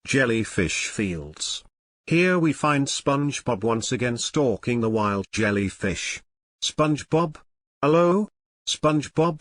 Jellyfish fields. Here we find SpongeBob once again stalking the wild jellyfish. SpongeBob? Hello? SpongeBob?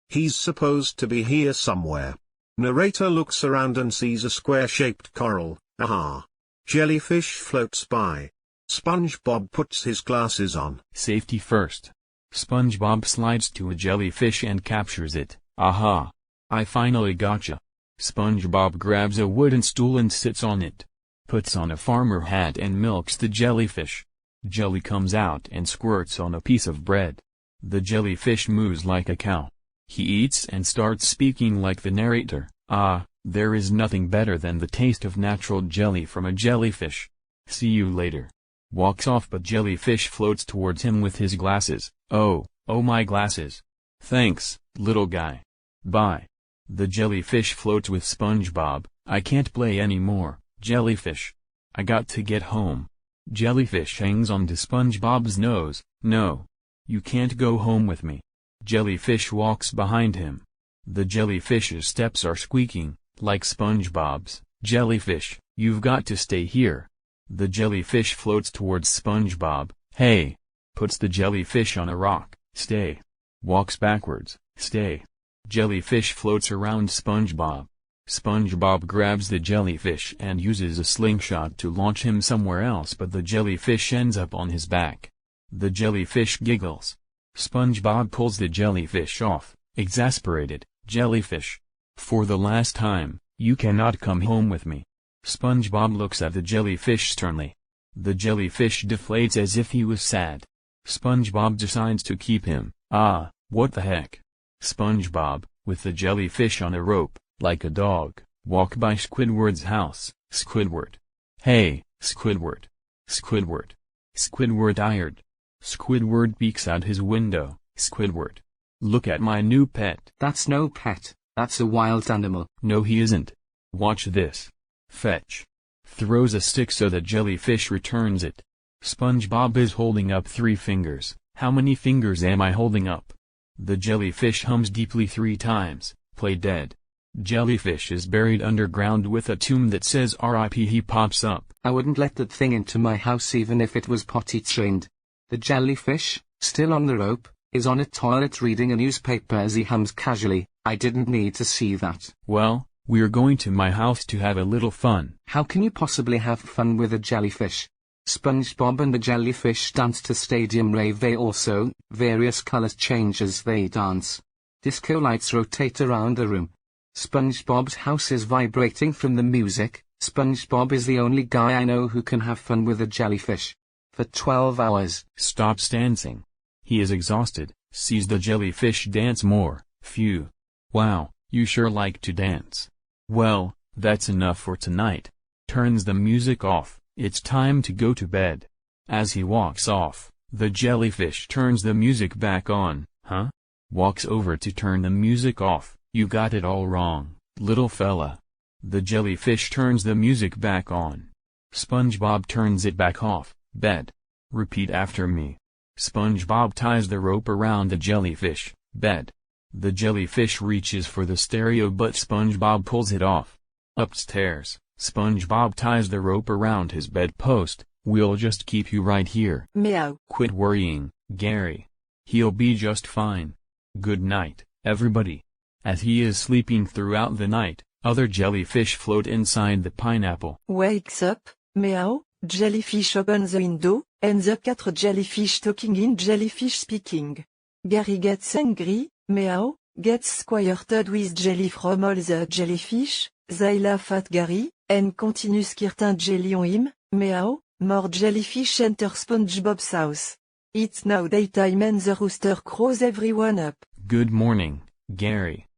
He's supposed to be here somewhere. Narrator looks around and sees a square-shaped coral. Aha! Jellyfish floats by. SpongeBob puts his glasses on. Safety first. SpongeBob slides to a jellyfish and captures it. Aha! I finally gotcha. SpongeBob grabs a wooden stool and sits on it. Puts on a farmer hat and milks the jellyfish. Jelly comes out and squirts on a piece of bread. The jellyfish moos like a cow. He eats and starts speaking like the narrator. Ah, there is nothing better than the taste of natural jelly from a jellyfish. See you later. Walks off, but jellyfish floats towards him with his glasses. Oh my glasses. Thanks, little guy. Bye. The jellyfish floats with SpongeBob. I can't play anymore, jellyfish. I got to get home. Jellyfish hangs onto SpongeBob's nose. No. You can't go home with me. Jellyfish walks behind him. The jellyfish's steps are squeaking, like SpongeBob's. Jellyfish, you've got to stay here. The jellyfish floats towards SpongeBob. Hey! Puts the jellyfish on a rock. Stay. Walks backwards. Stay. Jellyfish floats around SpongeBob. SpongeBob grabs the jellyfish and uses a slingshot to launch him somewhere else, but the jellyfish ends up on his back. The jellyfish giggles. SpongeBob pulls the jellyfish off, exasperated. Jellyfish. For the last time, you cannot come home with me. SpongeBob looks at the jellyfish sternly. The jellyfish deflates as if he was sad. SpongeBob decides to keep him. Ah, what the heck. SpongeBob, with the jellyfish on a rope, like a dog, walk by Squidward's house. Squidward. Hey, Squidward. Squidward. Squidward tired. Squidward peeks out his window. Squidward. Look at my new pet. That's no pet, that's a wild animal. No, he isn't. Watch this. Fetch. Throws a stick so the jellyfish returns it. SpongeBob is holding up 3 fingers. How many fingers am I holding up? The jellyfish hums deeply 3 times. Play dead. Jellyfish is buried underground with a tomb that says R.I.P. He pops up. I wouldn't let that thing into my house even if it was potty trained. The jellyfish, still on the rope, is on a toilet reading a newspaper as he hums casually. I didn't need to see that. Well, we're going to my house to have a little fun. How can you possibly have fun with a jellyfish? SpongeBob and the jellyfish dance to Stadium Rave. They also, various colors change as they dance. Disco lights rotate around the room. SpongeBob's house is vibrating from the music. SpongeBob is the only guy I know who can have fun with a jellyfish. For 12 hours. Stops dancing. He is exhausted, sees the jellyfish dance more. Phew. Wow, you sure like to dance. Well, that's enough for tonight. Turns the music off. It's time to go to bed. As he walks off, the jellyfish turns the music back on. Huh? Walks over to turn the music off. You got it all wrong, little fella. The jellyfish turns the music back on. SpongeBob turns it back off. Bed. Repeat after me. SpongeBob ties the rope around the jellyfish. Bed. The jellyfish reaches for the stereo, but SpongeBob pulls it off. Upstairs, SpongeBob ties the rope around his bedpost. We'll just keep you right here. Meow. Quit worrying, Gary. He'll be just fine. Good night, everybody. As he is sleeping throughout the night, other jellyfish float inside the pineapple. Wakes up, meow. Jellyfish opens the window, and the 4 jellyfish talking in jellyfish speaking. Gary gets angry, meow, gets squirted with jelly from all the jellyfish. They laugh at Gary, and continue squirting jelly on him. Meow. More jellyfish enter SpongeBob's house. It's now daytime and the rooster crows everyone up. Good morning, Gary.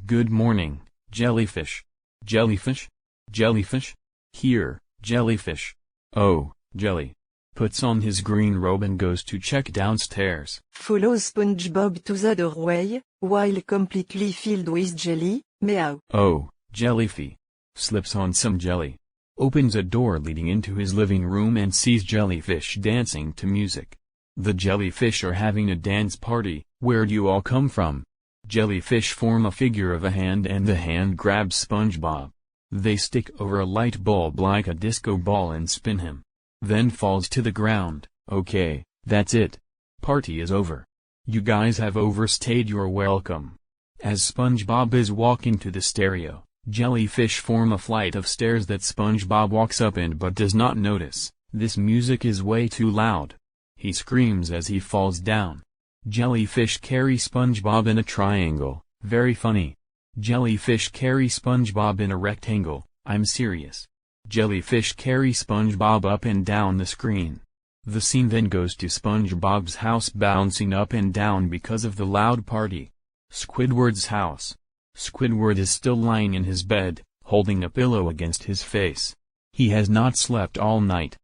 Good morning, jellyfish. Jellyfish? Jellyfish? Here, jellyfish. Oh, Jelly. Puts on his green robe and goes to check downstairs. Follows SpongeBob to the doorway, while completely filled with jelly. Meow. Oh, Jellyfy. Slips on some jelly. Opens a door leading into his living room and sees jellyfish dancing to music. The jellyfish are having a dance party. Where'd you all come from? Jellyfish form a figure of a hand and the hand grabs SpongeBob. They stick over a light bulb like a disco ball and spin him. Then falls to the ground. Okay, that's it. Party is over. You guys have overstayed your welcome. As SpongeBob is walking to the stereo, jellyfish form a flight of stairs that SpongeBob walks up and but does not notice. This music is way too loud. He screams as he falls down. Jellyfish carry SpongeBob in a triangle. Very funny. Jellyfish carry SpongeBob in a rectangle. I'm serious. Jellyfish carry SpongeBob up and down the screen. The scene then goes to SpongeBob's house bouncing up and down because of the loud party. Squidward's house. Squidward is still lying in his bed, holding a pillow against his face. He has not slept all night.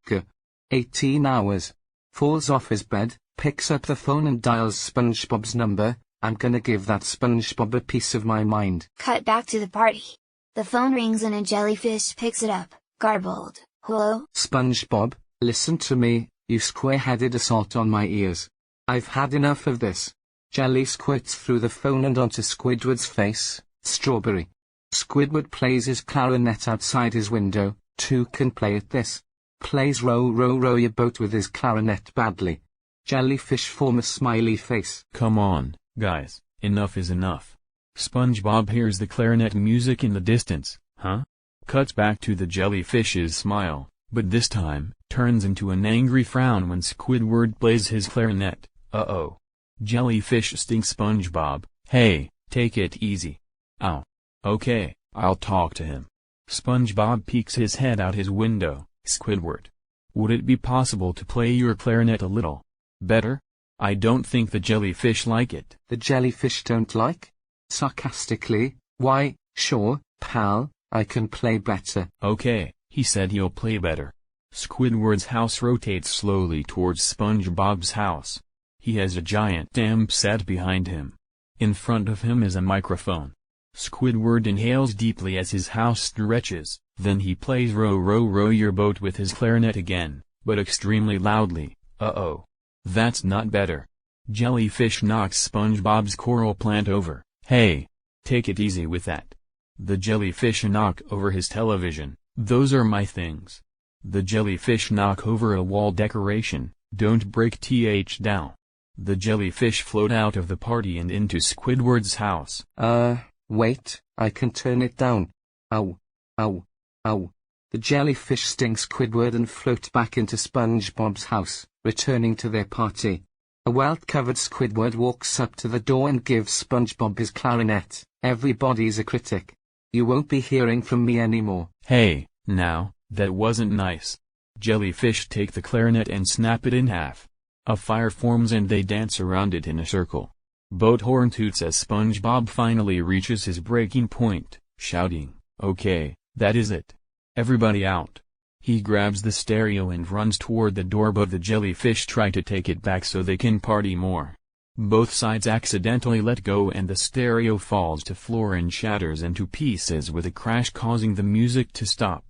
18 hours. Falls off his bed, picks up the phone and dials SpongeBob's number. I'm gonna give that SpongeBob a piece of my mind. Cut back to the party. The phone rings and a jellyfish picks it up, garbled. Hello? SpongeBob, listen to me, you square-headed assault on my ears. I've had enough of this. Jelly squirts through the phone and onto Squidward's face. Strawberry. Squidward plays his clarinet outside his window. Two can play at this. Plays row row row your boat with his clarinet badly. Jellyfish form a smiley face. Come on, guys, enough is enough. SpongeBob hears the clarinet music in the distance. Huh? Cuts back to the jellyfish's smile, but this time, turns into an angry frown when Squidward plays his clarinet. Uh-oh. Jellyfish stings SpongeBob. Hey, take it easy. Ow. Okay, I'll talk to him. SpongeBob peeks his head out his window. Squidward. Would it be possible to play your clarinet a little better? I don't think the jellyfish like it. The jellyfish don't like? Sarcastically, why, sure, pal, I can play better. Okay, he said he'll play better. Squidward's house rotates slowly towards SpongeBob's house. He has a giant dam set behind him. In front of him is a microphone. Squidward inhales deeply as his house stretches, then he plays row row row your boat with his clarinet again, but extremely loudly. Uh-oh. That's not better. Jellyfish knocks SpongeBob's coral plant over. Hey, take it easy with that. The jellyfish knock over his television. Those are my things. The jellyfish knock over a wall decoration. Don't break th down. The jellyfish float out of the party and into Squidward's house. Wait, I can turn it down. Ow, ow, ow. The jellyfish stings Squidward and float back into SpongeBob's house, returning to their party. A well-covered Squidward walks up to the door and gives SpongeBob his clarinet. Everybody's a critic. You won't be hearing from me anymore. Hey, now, that wasn't nice. Jellyfish take the clarinet and snap it in half. A fire forms and they dance around it in a circle. Boat horn toots as SpongeBob finally reaches his breaking point, shouting, "Okay, that is it. Everybody out." He grabs the stereo and runs toward the door, but the jellyfish try to take it back so they can party more. Both sides accidentally let go and the stereo falls to floor and shatters into pieces with a crash, causing the music to stop.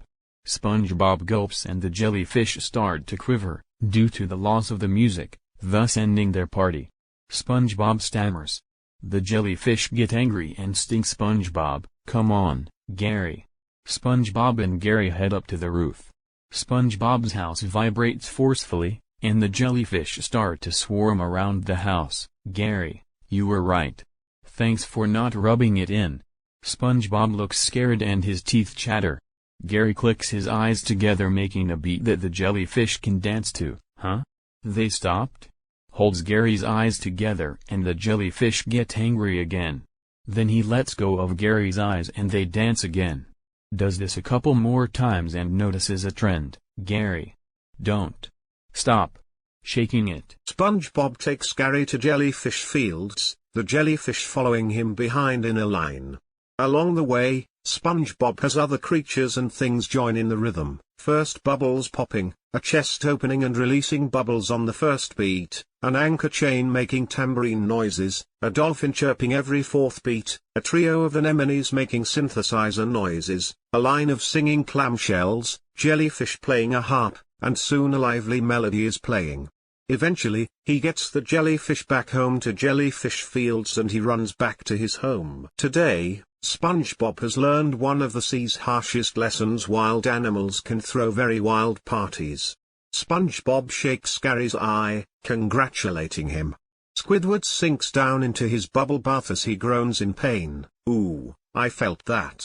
SpongeBob gulps and the jellyfish start to quiver, due to the loss of the music, thus ending their party. SpongeBob stammers. The jellyfish get angry and sting SpongeBob. Come on, Gary. SpongeBob and Gary head up to the roof. SpongeBob's house vibrates forcefully, and the jellyfish start to swarm around the house. Gary, you were right. Thanks for not rubbing it in. SpongeBob looks scared and his teeth chatter. Gary clicks his eyes together, making a beat that the jellyfish can dance to. Huh? They stopped? Holds Gary's eyes together and the jellyfish get angry again. Then he lets go of Gary's eyes and they dance again. Does this a couple more times and notices a trend. Gary. Don't. Stop. Shaking it. SpongeBob takes Gary to Jellyfish Fields, the jellyfish following him behind in a line. Along the way, SpongeBob has other creatures and things join in the rhythm, first bubbles popping, a chest opening and releasing bubbles on the first beat, an anchor chain making tambourine noises, a dolphin chirping every fourth beat, a trio of anemones making synthesizer noises, a line of singing clamshells, jellyfish playing a harp, and soon a lively melody is playing. Eventually, he gets the jellyfish back home to Jellyfish Fields and he runs back to his home. Today, SpongeBob has learned one of the sea's harshest lessons: wild animals can throw very wild parties. SpongeBob shakes Gary's eye, congratulating him. Squidward sinks down into his bubble bath as he groans in pain. "Ooh, I felt that."